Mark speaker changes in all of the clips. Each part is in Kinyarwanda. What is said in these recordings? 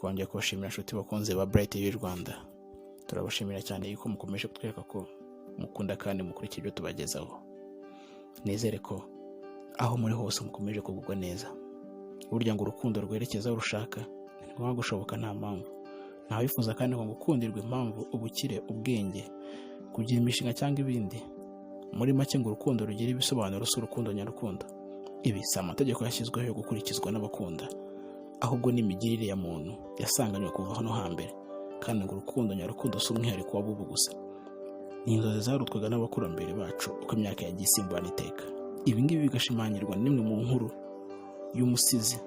Speaker 1: twongeye kubashimira inshuti bakunze ba Bright y'u Rwanda. Turabashimira cyane yuko mukomeje kutwereka ko mukunda kandi mukurikira ibyo tubagezaho. Nizere ko aho muri hose mukomeje kugubwa neza. Burya ngo urukundo rwerekeza aho rushaka ntiwaba gushoboka nta mpamvu. Nta wifuza kandi ngo gukundirwa impamvu, ubukire, ubwenge, kugira imishinga cyangwa ibindi. Muri make ngo urukundo rugira ibisobanuro s'urukundo nyarukundo. Ibi si amategeko yashyizweho yo gukurikizwa n'abakunda, ahubwo n'imigirire ya muntu yasanganywe kuva hano hambere. Kandi ngo urukundo nyarukundo si umwihariko w'abubu gusa. Ni inzozi zarutwaga n'abakurambere bacu uko imyaka yagiye isimburana iteka. Ibi ngibi bigashimangirwa n'imwe mu nkuru y'umusizi.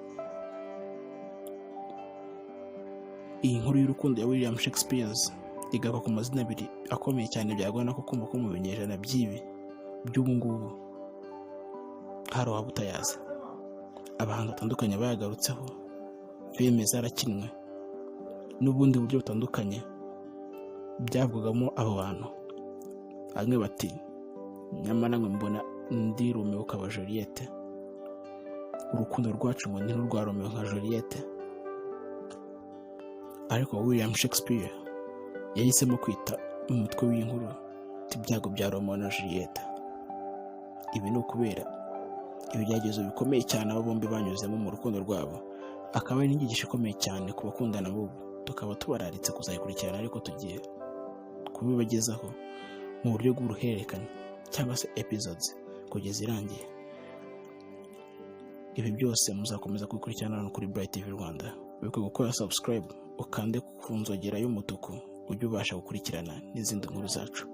Speaker 1: Iyi nkuru y'urukundo ya William Shakespeare igaruka ku mazina abiri akomeye cyane byagorana ko kumva ko mu binyejana by'ubu ngubu hari waba utayazi. Abahanzi batandukanye bayagarutseho, filime zarakinwe n'ubundi buryo butandukanye byavugamo abo bantu. Bamwe bati nyamara ngo mbona ndi Romeo ukaba Juliet, urukundo rwacu ngo ni n'urwa Romeo nka Juliet. Ariko William Shakespeare yahisemo kwita umutwe w'inkuru ibyago bya Romeo na Juliet. Ibi ni ukubera ibigeragezo bikomeye cyane abo bombi banyuzemo mu rukundo rwabo, akaba ari n'inyigisho ikomeye cyane ku bakundana b'ubu. Tukaba tubararitse kuzayikurikirana, ariko tugiye kubibagezaho mu buryo bw'uruhererekane cyangwa se episodes kugeza irangiye. Ibi byose muzakomeza kubikurikirana hano kuri Bright y'u Rwanda. Wibuke gukora subscribe, ukande ku nzogera y'umutuku ujye ubasha gukurikirana n'izindi nkuru zacu.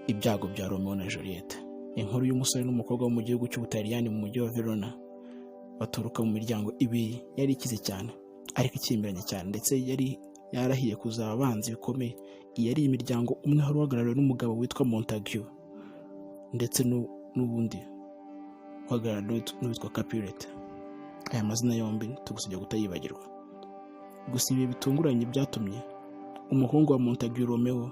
Speaker 1: Ibyago bya Romeo na Juliet. Inkuru y'umusore n'umukobwa wo mu gihugu cy'Ubutaliyani mu mujyi wa Verona baturuka mu miryango ibiri yari ikize cyane ariko ikimbiranye cyane, ndetse yari yarahiye kuzaba abanzi bikomeye. Iyi yari imiryango umwe wari uhagarariwe n'umugabo witwa Montague, ndetse n'ubundi uhagarariwe n'uwitwa Capulet. Aya mazina yombi tugusabye kutayibagirwa. Gusa ibi bitunguranye byatumye umuhungu wa Montague Romeo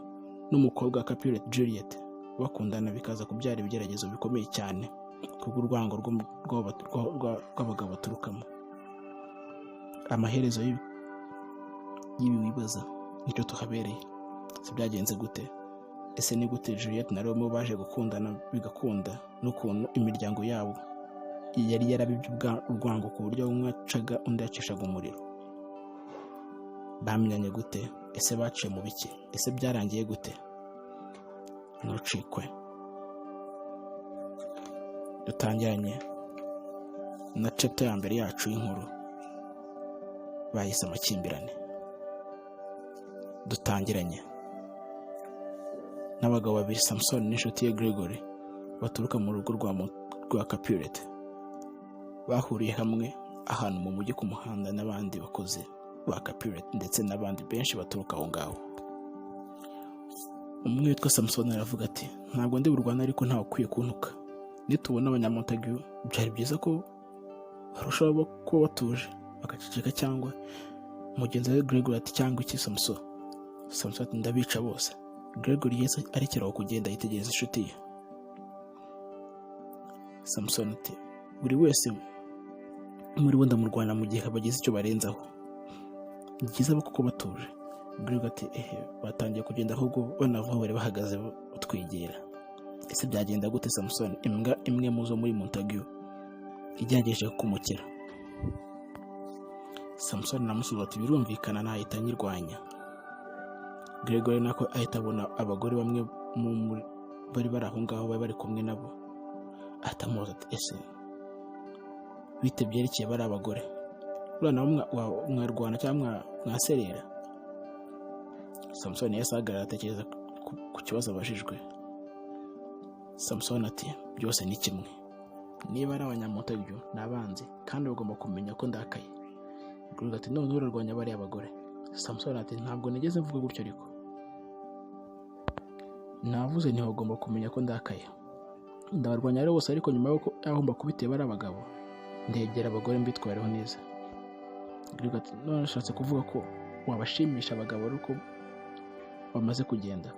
Speaker 1: n'umukobwa wa Capulet Juliet bakundana, bikaza kubyara ibigeragezo bikomeye cyane kubw'urwango rw'abagabo baturukamo. Amaherezo y'ibi wibaza nicyo tuhabereye. Si byagenze gute? Ese ni gute Juliet na Romeo baje gukundana bigakunda, n'ukuntu imiryango yabo yari yarabibye urwango ku buryo umwe acaga undi yacishaga umuriro? Bamenyanye gute? Ese baciye mu biki? Ese byarangiye gute? Ntucikwe. Dutangiranye na chapter ya mbere yacu y'inkuru bahise amakimbirane. Dutangiranye n'abagabo babiri, Samson n'inshuti ye Gregory, baturuka mu rugo rwa Capulet. Bahuriye hamwe ahantu mu mujyi ku muhanda n'abandi bakozi ba Capulet ndetse n'abandi benshi baturuka aho ngaho. Umwe witwa Samson aravuga ati, ntabwo ndi burwana ariko ntawe ukwiye kuntuka. Nitubona abanyamontague byari byiza ko barushaho kuba batuje bagaceceka, cyangwa mugenzi we Gregory ati, cyangwa iki Samson? Samson ati, ndabica bose. Gregory yese arekeraho kugenda yitegereza inshuti ye. Samson ati, buri wese muri bo ndamurwana mu gihe bagize icyo barenzaho. Ni byiza kuko batuje. Gregory ati, batangiye kugenda ahubwo banavaho bari bahagaze batwegera. Ese byagenda gute Samson? Imbwa imwe muzo muri Montague igerageje kumukira. Samson namusubiza ati, birumvikana nahita nyirwanya. Gregory nako ahita abona abagore bamwe bari bari aho ngaho bari kumwe nabo. Atamubaza ati, ese bite byerekeye bari abagore? Urana mwarwana cyangwa mwaserera? Samson yasagarara atekereza ku kibazo abajijwe. Samson ati, byose ni kimwe. Niba ari abanyamontague n'abanzi kandi bagomba kumenya ko ndakaye. Gregory ati, none urarwanya bari abagore? Samson ati, ntabwo nigeze mvuga gutyo, ariko navuze ntibagomba kumenya ko ndakaye. Ndabarwanya rero bose, ariko nyuma y'uko agomba kubiteba ari abagabo ndegera abagore mbitwareho neza. Gregory ati, none nashatse kuvuga ko wabashimisha abagabo ariko bamaze kugenda,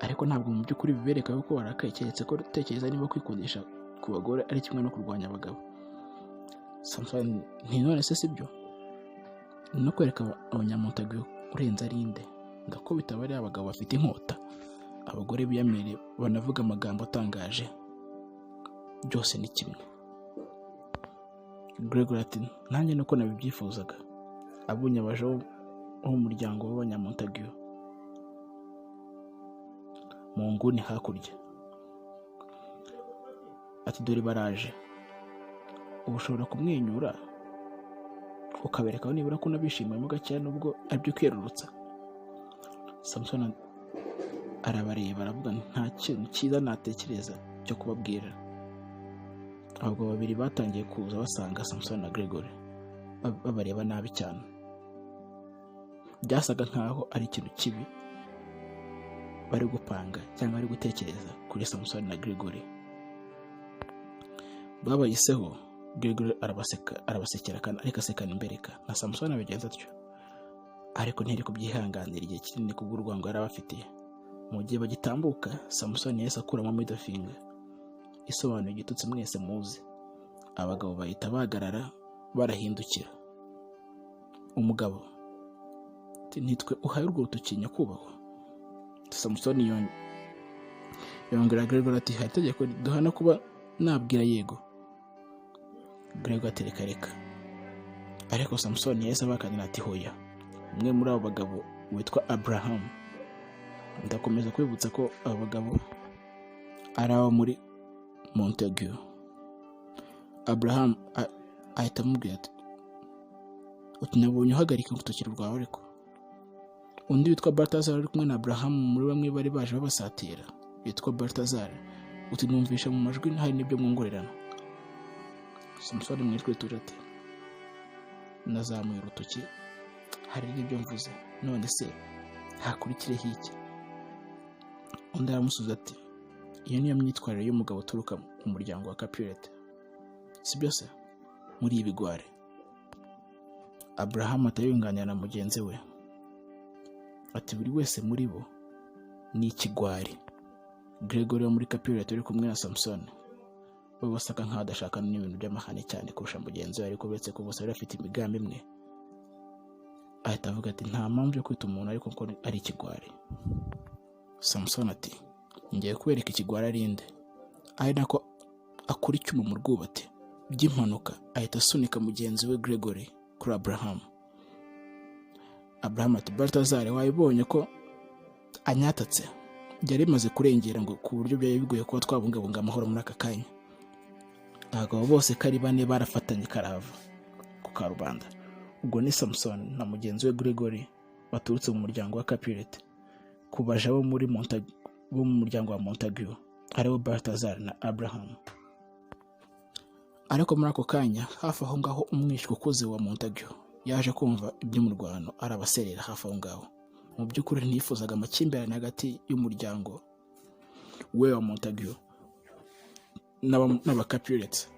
Speaker 1: ariko ntabwo mu by'ukuri bibereka ko warakaye, keretse ko utekereza niba kwikundisha ku bagore ari kimwe no kurwanya abagabo. Samson nti, none se sibyo? no kwereka abanyamontagu urenze ari inde, ko bitaba ari abagabo bafite inkota, abagore biyamire banavuga amagambo atangaje, byose ni kimwe. Gregory ati nanjye nuko nabibyifuzaga. Abonye abaje w'umuryango w'abanyamontagu mu nguni hakurya, ati dore baraje, ubu ushobora kumwenyura ukabereka nibura ko unabishimiyemo gakeya nubwo aribyo kwirurutsa. Samson arabareba aravuga nta kintu cyiza natekereza cyo kubabwira. Abagabo babiri batangiye kuza basanga Samson na Gregory babareba nabi cyane, byasaga nkaho ari ikintu kibi bari gupanga cyangwa bari gutekereza kuri Samson na Gregory. Babayiseho, Gregory arabasekera kandi ariko asekana imbereka, na Samson abigenza atyo, ariko ntiyari kubyihanganira igihe kinini kubw'urwango yari abafitiye. Mu gihe bagitambuka, Samson yahise akuramo middle finger isobanuye igitutsi mwese muzi. Abagabo bahita bahagarara barahindukira. Umugabo ati nitwe uhaye urwo rutoki nyakubahwa? Samson yongera Gregory ati hari itegeko duhana kuba nabwira yego. Gregory ati reka, ariko Samson yahise abakandira ati hoya, umwe muri abo bagabo witwa Abraham. Ndakomeza kwibutsa ko abo bagabo ari abo muri Montagu. Abraham ahita amubwira ati nabonye uhagarika urutoki rwawe, ariko undi witwa Balthazar ari kumwe na Abraham muri bamwe bari baje babasatira witwa Balthazar, uti numvisha mu majwi hari n'ibyo mwongorerana. Samson mwitwe tuje ati nazamuye urutoki hari n'ibyo mvuze, none se hakurikireho iki? Undi aramusubiza ati iyo niyo myitwarire y'umugabo uturuka mu muryango wa Capulet, si byose muri ibigware. Abraham atayunganira na mugenzi we ati buri wese muri bo ni ikigwari. Gregory wo muri Capulet uri kumwe na Samson bo basaka nkaho adashaka n'ibintu by'amahane cyane kurusha mugenzi we, ariko uretse ko bose bari bafite imigambi imwe, ahita avuga ati nta mpamvu yo kwita umuntu ariko ko ari ikigwari. Samson ati ngiye kubereka ikigwari ari inde, ari nako akora icyuma mu rwubati by'impanuka, ahita asunika mugenzi we Gregory kuri Abraham. Abraham ati Balthazar wayibonye ko anyatatse, byari bimaze kurengera ngo ku buryo byari bigoye kuba twabungabunga amahoro muri aka kanya. Abagabo bose kari bane barafatanye karava ku karubanda. Ubwo ni Samson na mugenzi we Gregory baturutse mu muryango wa Capulet kubaja bo muri Montagu, bo mu muryango wa Montagu, aribo Balthazar na Abraham. Ariko muri ako kanya hafi aho ngaho umwishwa ukuze wa Montagu yaje kumva iby'umurwano, arabaserera hafi aho ngaho. Mu by'ukuri ntifuzaga amakimbirane hagati y'umuryango we wa Montagu n'aba Capulet.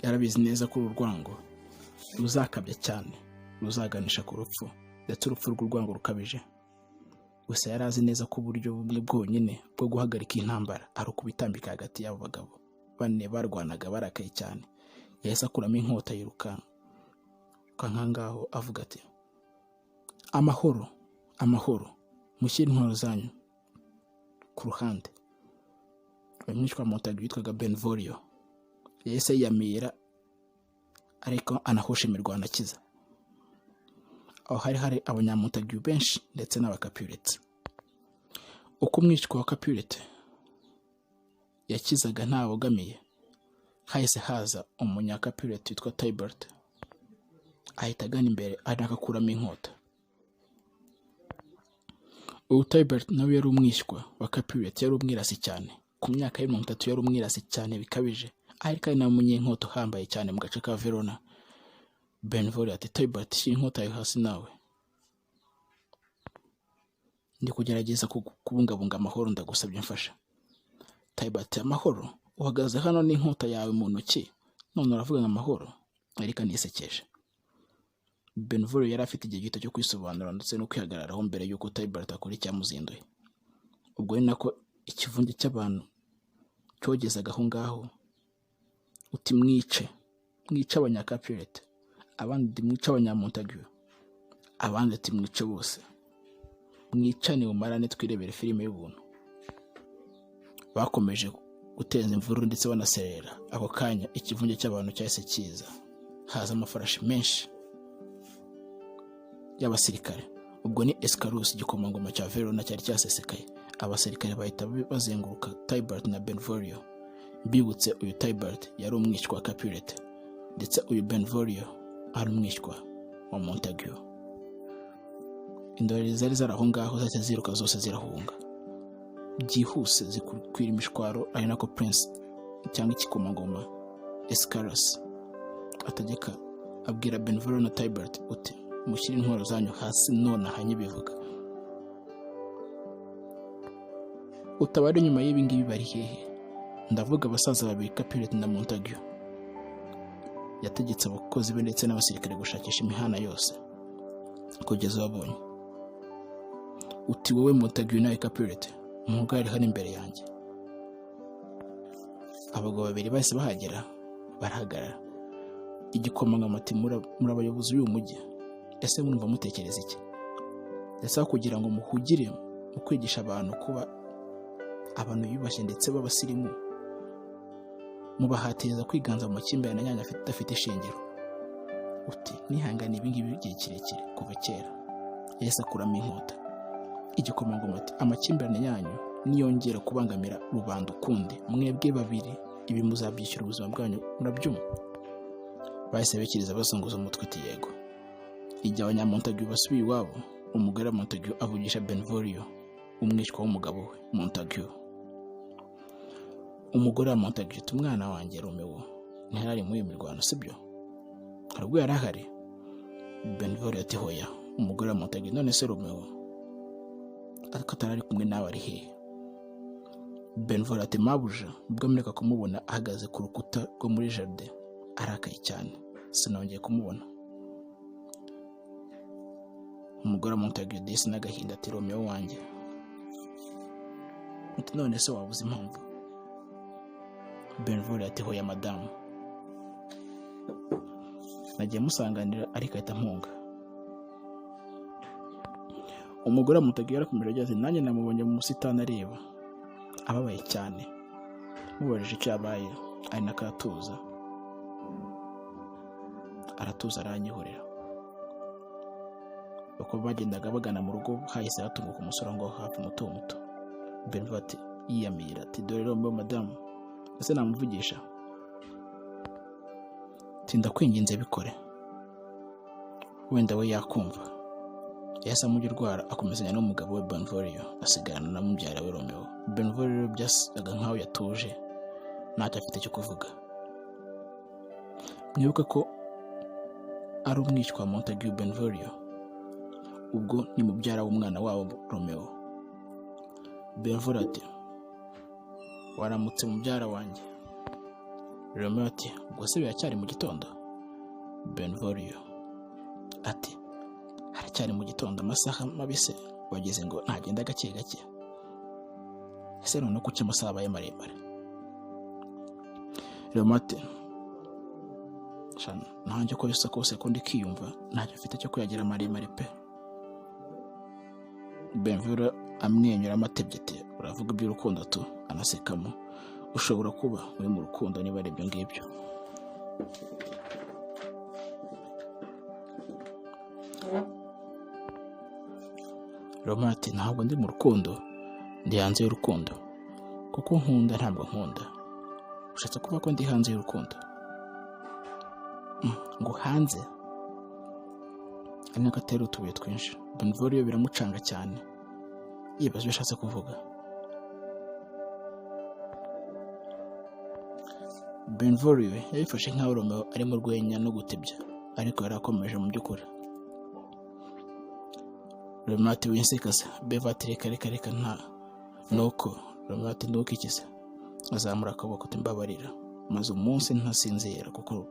Speaker 1: Yarabizi neza ko urwango ruzakabya cyane, ruzaganisha ku rupfu, ndetse urupfu rw'urwango rukabije. Gusa yari azi neza ko uburyo bumwe bwonyine bwo guhagarika intambara ari ukubitambika hagati y'abo bagabo bane barwanaga barakaye cyane. Yahise akuramo inkota yiruka nkangaho avuga ati amahoro, amahoro, mushyire intwaro zanyu ku ruhande. Umwishwa wa Montagu witwaga Benvolio yahise yiyamira, ariko anahosha imirwano akiza. Aho hari abanyamontagu benshi ndetse n'abakapulet. Uko umwishwa wa Capulet yakizaga ntawogamiye, hahise haza umunyakapulet witwa Tybert, ahita agana imbere anakakuramo inkota. Uwo Tybert nawe yari umwishywa wa Capulet, yari umwirasi cyane. Ku myaka ya 30 yari umwirasi cyane bikabije, ariko ari na munyenkota uhambaye cyane mu gace ka Verona. Benvolio ati Tybert shyira inkota yawe hasi nawe, ndi kugerageza kubungabunga amahoro, ndagusabye mfasha. Tybert amahoro, uhagaze hano n'inkota yawe mu ntoki none uravuga amahoro? Ariko nisekeje. Benvolio yari afite igihe gito cyo kwisobanura ndetse no kwihagararaho mbere y'uko Tybert akora icyamuzinduye. Ubwo ni nako ikivunge cy'abantu cyogezaga aho ngaho uti mwice abanyakapulet, abandi mwica abanyamontague, abandi ati mwice bose, mwicane umarane twirebere filime y'ubuntu. Bakomeje guteza imvururu ndetse banaserera. Ako kanya ikivunge cy'abantu cyahise kiza, haza amafarashi menshi y'abasirikare. Ubwo ni Escarus, igikomangoma cya Verona cyari cyasesekaye. Abasirikare bahita bazenguruka Tybalt na Benvolio. Mbibutse uyu Tybalt yari umwishywa wa Capulet, ndetse uyu Benvolio ari umwishywa wa Montague. Indorerezi zari zari aho ngaho zahise ziruka zose zirahunga byihuse, zikwira imishwaro. Ari nako Prince cyangwa igikomangoma Escarus ategeka, abwira Benvolio na Tybalt uti mushyire intwaro zanyu hasi none hanye bivuga. Utabari nyuma y'ibi ngibi bari hehe? Ndavuga abasaza babiri, Capulet na Montague. Yategetse abakozi be ndetse n'abasirikare gushakisha imihana yose kugeza babonye. Uti wowe Montague nawe Capulet, umugari hano imbere yanjye. Abagabo babiri bahise bahagera, barahagarara. Igikomangoma ati muri abayobozi b'uyu mujyi, ese mwumva mutekereza iki? Ese kugira ngo muhugire mu kwigisha abantu kuba abantu yubashye ndetse b'abasirimu, mubahatiriza kwiganza mu makimbirane yanyu afite ishingiro. Uti nihangane ibi ngibi igihe kirekire kuva kera. Yahise akuramo inkota. Igikomangoma ati amakimbirane yanyu niyongera kubangamira rubanda ukundi, mwebwe babiri ibi muzabyishyura ubuzima bwanyu, murabyumva? Bahise bekiriza basongoza umutwe ati yego. Igihe abanyamontague basubiye iwabo, umugore wa Montague avugisha Benvolio, umwishywa w'umugabo we Montague. Umugore wa Montague ati umwana wanjye Romeo ntihari muri mirwano sibyo? Harubwo yari ahari? Benvolio ati hoya. Umugore wa Montague none se Romeo ariko atarari kumwe nawe ari hehe? Benvolio ati mabuja ubwo mureka kumubona ahagaze ku rukuta rwo muri jardin arakaye cyane, sinongeye kumubona. Umugore wa Montague disi n'agahinda ati Romeo wanjye, uti none se wabuze impamvu? Benvolio ati hoya madamu, nagiye musanganira ariko ahita mpunga. Umugore wa Montague yarakomeje agira ati nanjye namubonye mu busitani areba ababaye cyane, mubajije icyo yabaye ari nakatuza, aratuza aranyihorera. Uko bagendaga bagana mu rugo hahise hatunguka umusore ngo hafi muto muto. Benvolio ati yiyamira ati dore Romeo madamu, ese namuvugisha? Tinda kwinginze bikore, wenda we yakumva. Yahise amujya akomezanya n'umugabo we Benvolio, asigarana na mubyara we Romeo. Benvolio byasaga nkaho yatuje, ntacyo afite cyo kuvuga. Mwibuka ko ari umwishywa wa Montague Benvolio, ubwo ni mubyara w'umwana wabo Romeo. Benvolio ati waramutse mubyara wanjye. Romeo ati ubwo se biracyari mu gitondo? Benvolio ati haracyari mu gitondo, amasaha mabise wageze ngo ntagenda gake gake. Ese none kuki amasaha abaye maremare? Romeo ati shana nanjye ko bisa kose ko ndikiyumva ntacyo mfite cyo kuyagira maremare pe. Benvolio amwenyura amatebye ati uravuga iby'urukundo tu, anasekamo. Ushobora kuba uri mu rukundo niba ari ibyo ngibyo. Romeo ati ntabwo ndi mu rukundo, ndi hanze y'urukundo, kuko nkunda ntabwo nkunda. Ushatse kuvuga ko ndi hanze y'urukundo? Ngo hanze ari n'agatera utubuye twinshi. Benvolio biramucanga cyane, yibaza ibyo ashatse kuvuga. Benvolio yabifashe nk'aho Romeo ari mu rwenya no gutebya, ariko yari akomeje mu by'ukuri. Romeo ati winsekase. Beva ati reka nta nuko. Romeo ati nduko ikise. Azamura akaboko ati mbabarira, maze umunsi ntasinzira kuko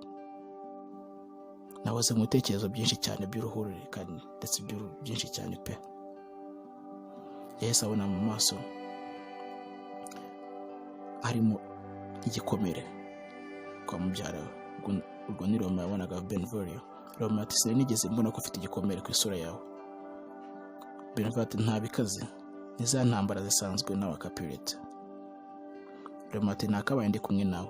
Speaker 1: nahoze mu bitekerezo byinshi cyane by'uruhurire kandi ndetse byinshi cyane pe. Yahise abona mu maso harimo igikomere kwa mubyara we. Ubwo ni Romeo yabonaga Benvolio. Romeo ati sinigeze mbona ko ufite igikomere ku isura yawe. Benva ati nta bikaze, ni za ntambara zisanzwe n'aba Capulet. Romeo ati nakabaye ndi kumwe nawe.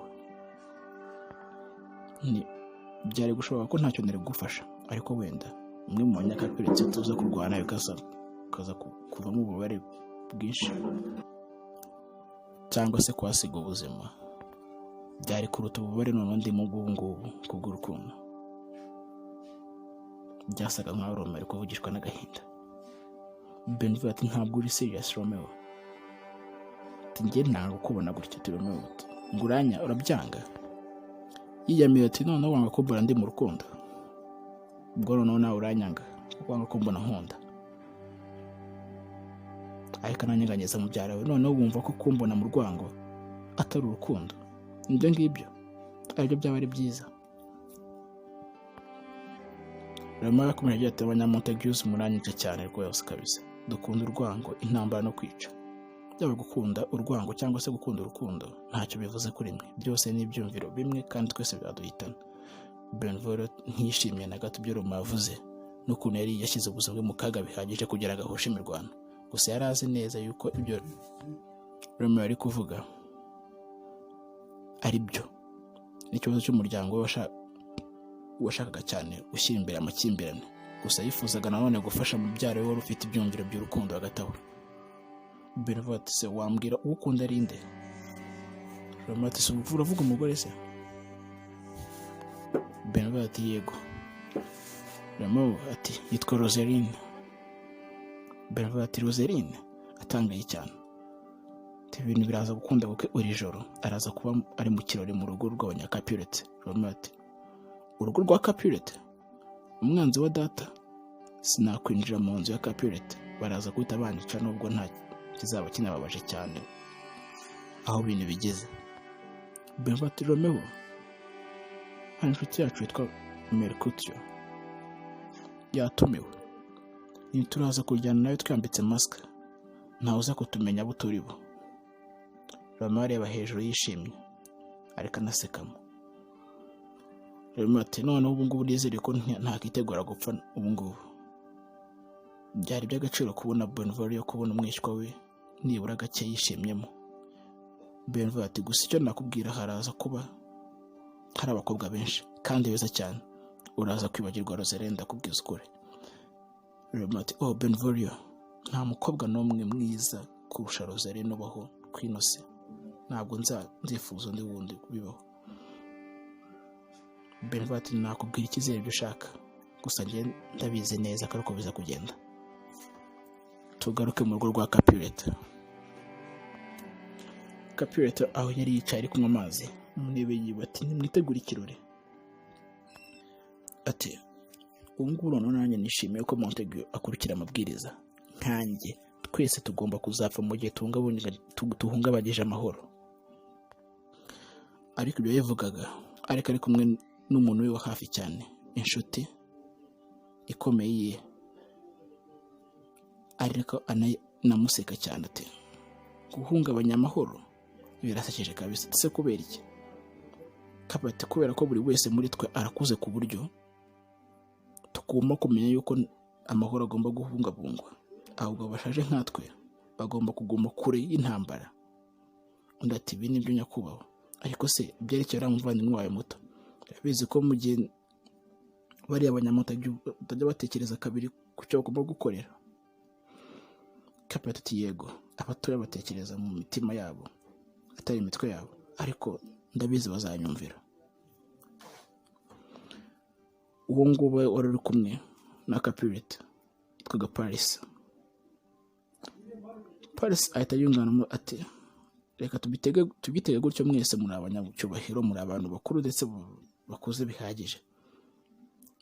Speaker 1: Byari gushoboka ko ntacyo nari gufasha, ariko wenda umwe mu banyakapulet tuza kurwana bikaza kuvamo ububabare bwinshi cyangwa se kwasiga ubuzima, byari kuruta ububabare none ndi mu ngubu kubw'urukundo. Byasaga nkaho Romeo ari kuvugishwa n'agahinda. Benva ati ntabwo uri serious Romeo. Njye ntabwo kubona gutya Romeo, nguranya urabyanga. Yiyamiye ati none wanga kumbona ndi mu rukundo, ubwo noneho nawe uranyanga wanga kumbona nkunda. Ariko nanyeganyeza mu byarawe, noneho wumva ko kumbona mu rwango atari urukundo. Ibyo ngibyo aribyo byaba ari byiza. Romeo yakomeje agira ati abanyamontagues muranyica cyane rwose kabisa, dukunda urwango, intambara no kwica. Byaba gukunda urwango cyangwa se gukunda urukundo ntacyo bivuze kuri mwe, byose ni ibyumviro bimwe kandi twese byaduhitana. Benva ntiyishimiye na gato ibyo Romeo yavuze n'ukuntu yari yashyize ubuzima bwe mu kaga bihagije kugira ngo ahoshe imirwano. Gusa yari azi neza yuko ibyo Romeo ari kuvuga ari byo. N'ikibazo cy'umuryango we washakaga cyane gushyira imbere amakimbirane, gusa yifuzaga nanone gufasha mubyara we wari ufite ibyumviro by'urukundo hagati aho. Benva ati se wambwira uwo ukunda ari nde? Romeo ati se uravuga umugore se? Benva ati yego. Romeo ati yitwa Roseline. Benva ati Roseline? Atangaye cyane. Ibintu biraza gukunda kuko uri joro araza kuba ari mu kirori mu rugo rw'abanyakapulet. Romeo ati urugo rwa Capulet? Umwanzi wa data? Sinakwinjira mu nzu ya Capulet, baraza guhita banyica nubwo nta kizaba kinababaje cyane aho ibintu bigeze. Benva ati Romeo, hari inshuti yacu yitwa Mercutio yatumiwe, turaza kujyana nayo twambitse mask, ntawe uza kutumenya abo turi bo. Romeo areba hejuru yishimye ariko anasekamo. Romeo ati none ubu ngubu nizere ko ntakitegura gupfa ubu ngubu. Byari by'agaciro kubona Benva yo kubona umwishywa we nibura gake yishimyemo. Benva ati gusa icyo nakubwira haraza kuba hari abakobwa benshi kandi beza cyane, uraza kwibagirwa Roseline ndakubwiza ukuri. Romeo ati oh Benva, nta mukobwa n'umwe mwiza kurusha Roseline ubaho kwinose, ntabwo nzifuza undi wundi bibaho. Benva ati nakubwira ikizere ibyo ushaka, gusa njye ndabizi neza ko ariko biza kugenda. Tugaruke mu rugo rwa Capulet. Capulet aho yari yicaye ari kunywa amazi mu ntebe yiwe ati nimwitegure ikirori. Ati ubu ngubu noneho nanjye nishimiye ko Montague akurikira amabwiriza, nkanjye twese tugomba kuzapfa mu gihe tuhungabanyije amahoro. Ariko ibyo yavugaga ariko ari kumwe n'umuntu we wa hafi cyane, inshuti ikomeye ye, ariko anamuseka cyane ati guhungabanya amahoro birasekeje kabisa. Se kubera iki? Capulet kubera ko buri wese muri twe arakuze ku buryo tugomba kumenya yuko amahoro agomba guhungabungwa, ahubwo bashaje nkatwe bagomba kuguma kure y'intambara. Undi ati ibi nibyo nyakubahwa, ariko se byerekeye uriya muvandimwe wawe muto, urabizi ko mu gihe bariya abanyamontague batajya batekereza kabiri ku cyo bagomba gukorera? Capulet ati yego, abatoya batekereza mu mitima yabo atari imitwe yabo, ariko ndabizi bazanyumvira. Uwo nguwo wari uri kumwe na Capulet yitwaga Paris ahita yunganamo ati reka tubitege gutyo, mwese muri abanyacyubahiro, muri abantu bakuru ndetse bakuze bihagije,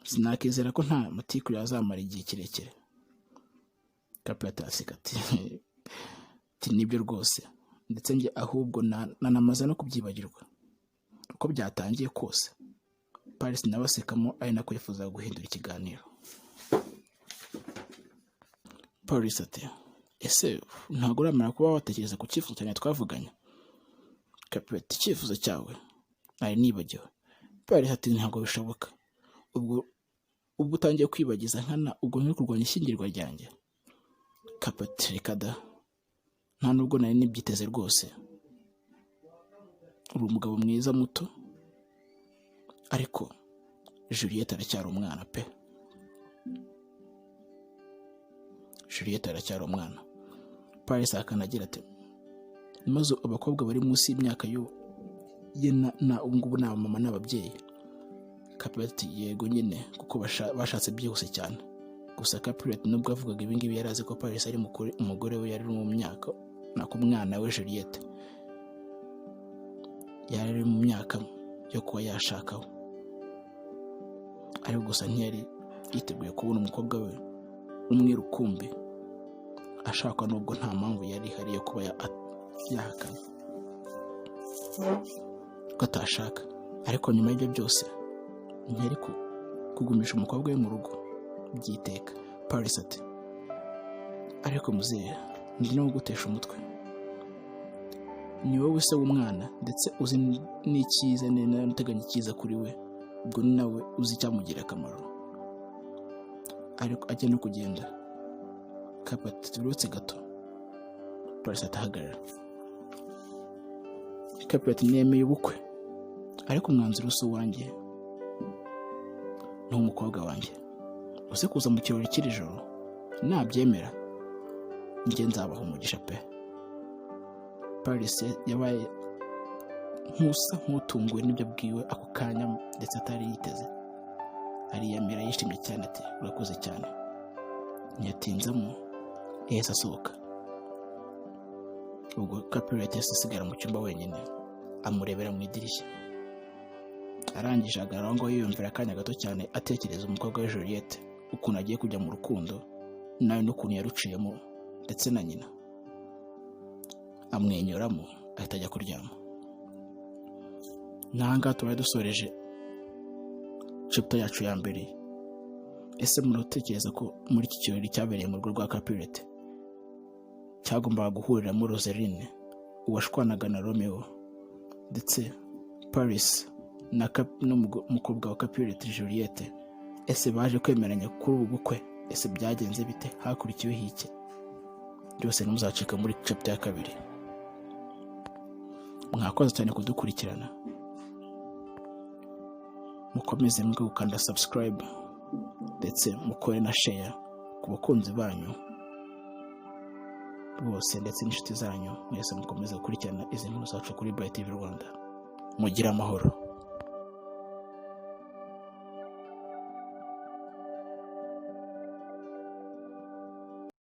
Speaker 1: sinakizera ko nta matiku yazamara igihe kirekire. Capulet aseka ati nibyo rwose, ndetse njye ahubwo nanamaze no kubyibagirwa uko byatangiye kose. Paris nawe asekamo ari nako yifuza guhindura ikiganiro. Paris ati ese ntabwo uramara kuba watekereza ku cyifuzo cyane twavuganye? Capulet icyifuzo cyawe nari nibagiwe. Paris ati ntabwo bishoboka, ubwo ubwo utangiye kwibagiza nkana ubwo nkiri kurwanya ishyingirwa ryanjye. Capet reka da, nta nubwo nari nibyiteze rwose. Uri umugabo mwiza muto, ariko Juliet aracyari umwana pe. Juliet aracyari umwana. Paris akanagira ati maze abakobwa bari munsi y'imyaka ye na ubungubu na mama n'ababyeyi. Capet yego nyine kuko bashatse byihuse cyane. Gusa Capet nubwo avugaga ibingibi yarazi ko Paris ari umugore we yari mu myaka nako umwana we Juliet yari mu myaka yo kuba yashakaho. Ariko gusa ntiyari yiteguye kubona umukobwa we umwe rukumbi ashaka, nubwo nta mpamvu yari ihari yo kuba yahakana ko atashaka. Ariko nyuma y'ibyo byose ntiyari kugumisha umukobwa we mu rugo byiteka. Paris ati ariko muzehe, ndi no gutesha umutwe. Ni wowe se w'umwana ndetse uzi n'icyiza n'uteganya icyiza kuri we, ubwo ni nawe uzi icyamugira akamaro. Ariko ajya no kugenda. Capet turutse gato. Paris atahagarara. Capet nemeye ubukwe, ariko umwanzuro si uwanjye, ni umukobwa wanjye. Uze kuza mu kirori cy'iri joro, nabyemera njye nzabaha umugisha pe. Paris yabaye nk'utunguwe n'ibyo abwiwe ako kanya ndetse atari yiteze. Ariyamira yishimye cyane ati urakoze cyane. Ntiyatinzamo yahise asohoka. Ubwo Capet yahise asigara mu cyumba wenyine amurebera mu idirishya. Arangije agaragara ngo yiyumvira akanya gato cyane atekereza umukobwa we Juliet ukuntu agiye kujya mu rukundo nawe n'ukuntu yaruciyemo ndetse na nyina. Amwenyuramo ahita ajya kuryama. Nanga tubaye dusoreje chapter yacu ya mbere. Ese muratekereza ko muri iki kirori cyabereye mu rugo rwa Capet cyagombaga guhuriramo Roseline uwashwanaga na Romeo ndetse Paris n'umukobwa wa Capet Juliet, ese baje kwemeranya kuri ubu bukwe? Ese byagenze bite? Hakurikiyeho iki? Byose ntimuzacika muri chapter ya 2. Mwakoze cyane kudukurikirana. Mukomeze mwe gukanda subscribe ndetse mukore na share ku bakunzi banyu bose ndetse n'inshuti zanyu mwese. Mukomeze gukurikirana izi nkuru zacu kuri Bright TV Rwanda. Mugira amahoro.